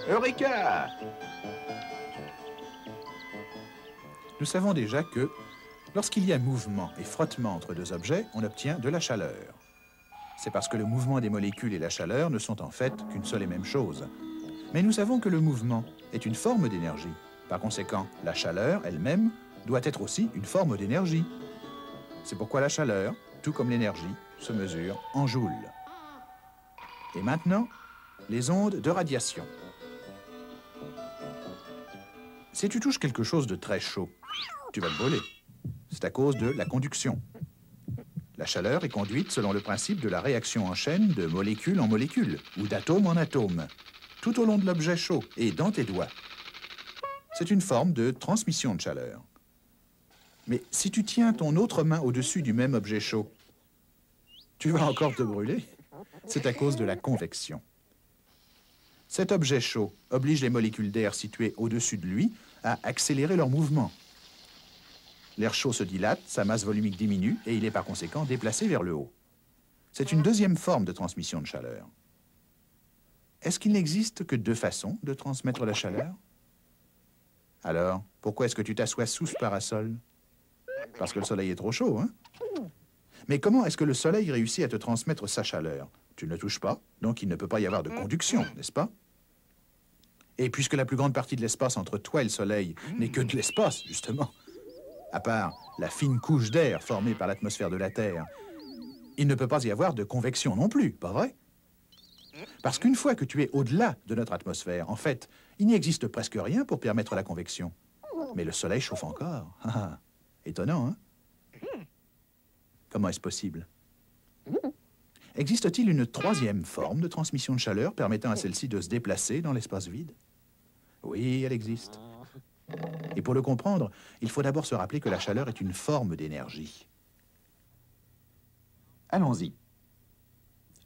Eureka! Nous savons déjà que, lorsqu'il y a mouvement et frottement entre deux objets, on obtient de la chaleur. C'est parce que le mouvement des molécules et la chaleur ne sont en fait qu'une seule et même chose. Mais nous savons que le mouvement est une forme d'énergie. Par conséquent, la chaleur elle-même doit être aussi une forme d'énergie. C'est pourquoi la chaleur, tout comme l'énergie, se mesure en joules. Et maintenant, les ondes de radiation. Si tu touches quelque chose de très chaud, tu vas te brûler. C'est à cause de la conduction. La chaleur est conduite selon le principe de la réaction en chaîne de molécule en molécule, ou d'atome en atome, tout au long de l'objet chaud et dans tes doigts. C'est une forme de transmission de chaleur. Mais si tu tiens ton autre main au-dessus du même objet chaud, tu vas encore te brûler. C'est à cause de la convection. Cet objet chaud oblige les molécules d'air situées au-dessus de lui à accélérer leur mouvement. L'air chaud se dilate, sa masse volumique diminue et il est par conséquent déplacé vers le haut. C'est une deuxième forme de transmission de chaleur. Est-ce qu'il n'existe que deux façons de transmettre la chaleur? Alors, pourquoi est-ce que tu t'assois sous ce parasol? Parce que le soleil est trop chaud, hein? Mais comment est-ce que le soleil réussit à te transmettre sa chaleur? Tu ne le touches pas, donc il ne peut pas y avoir de conduction, n'est-ce pas? Et puisque la plus grande partie de l'espace entre toi et le soleil n'est que de l'espace, justement, à part la fine couche d'air formée par l'atmosphère de la Terre, il ne peut pas y avoir de convection non plus, pas vrai? Parce qu'une fois que tu es au-delà de notre atmosphère, en fait, il n'y existe presque rien pour permettre la convection. Mais le soleil chauffe encore. Étonnant, hein? Comment est-ce possible? Existe-t-il une troisième forme de transmission de chaleur permettant à celle-ci de se déplacer dans l'espace vide? Oui, elle existe. Et pour le comprendre, il faut d'abord se rappeler que la chaleur est une forme d'énergie. Allons-y.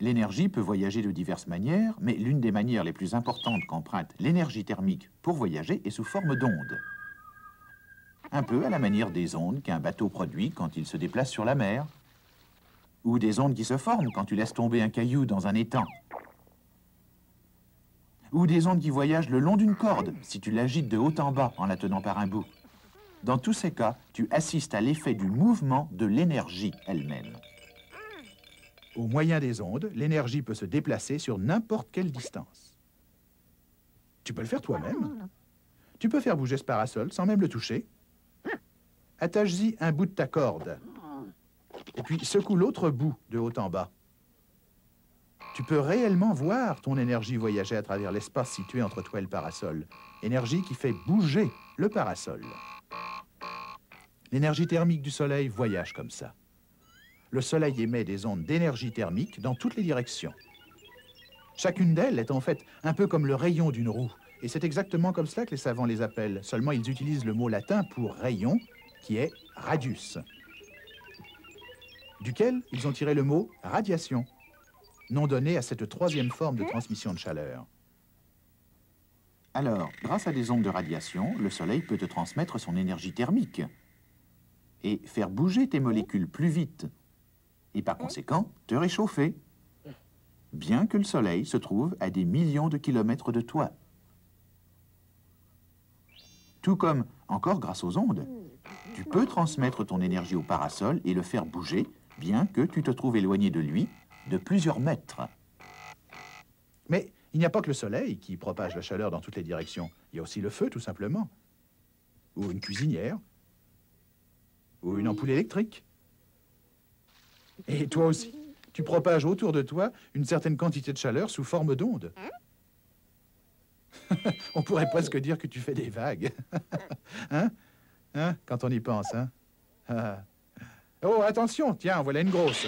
L'énergie peut voyager de diverses manières, mais l'une des manières les plus importantes qu'emprunte l'énergie thermique pour voyager est sous forme d'ondes. Un peu à la manière des ondes qu'un bateau produit quand il se déplace sur la mer, ou des ondes qui se forment quand tu laisses tomber un caillou dans un étang, ou des ondes qui voyagent le long d'une corde si tu l'agites de haut en bas en la tenant par un bout. Dans tous ces cas, tu assistes à l'effet du mouvement de l'énergie elle-même. Au moyen des ondes, l'énergie peut se déplacer sur n'importe quelle distance. Tu peux le faire toi-même. Tu peux faire bouger ce parasol sans même le toucher. Attache-y un bout de ta corde. Et puis secoue l'autre bout de haut en bas. Tu peux réellement voir ton énergie voyager à travers l'espace situé entre toi et le parasol. Énergie qui fait bouger le parasol. L'énergie thermique du soleil voyage comme ça. Le soleil émet des ondes d'énergie thermique dans toutes les directions. Chacune d'elles est en fait un peu comme le rayon d'une roue. Et c'est exactement comme cela que les savants les appellent. Seulement, ils utilisent le mot latin pour rayon, qui est radius, duquel ils ont tiré le mot radiation, nom donné à cette troisième forme de transmission de chaleur. Alors, grâce à des ondes de radiation, le soleil peut te transmettre son énergie thermique et faire bouger tes molécules plus vite, et par conséquent, te réchauffer, bien que le soleil se trouve à des millions de kilomètres de toi. Tout comme, encore grâce aux ondes, tu peux transmettre ton énergie au parasol et le faire bouger, bien que tu te trouves éloigné de lui de plusieurs mètres. Mais il n'y a pas que le soleil qui propage la chaleur dans toutes les directions. Il y a aussi le feu, tout simplement. Ou une cuisinière. Ou une ampoule électrique. Et toi aussi, tu propages autour de toi une certaine quantité de chaleur sous forme d'ondes. On pourrait presque dire que tu fais des vagues. Hein? Hein? Quand on y pense, hein? Ah. Oh, attention, tiens, voilà une grosse.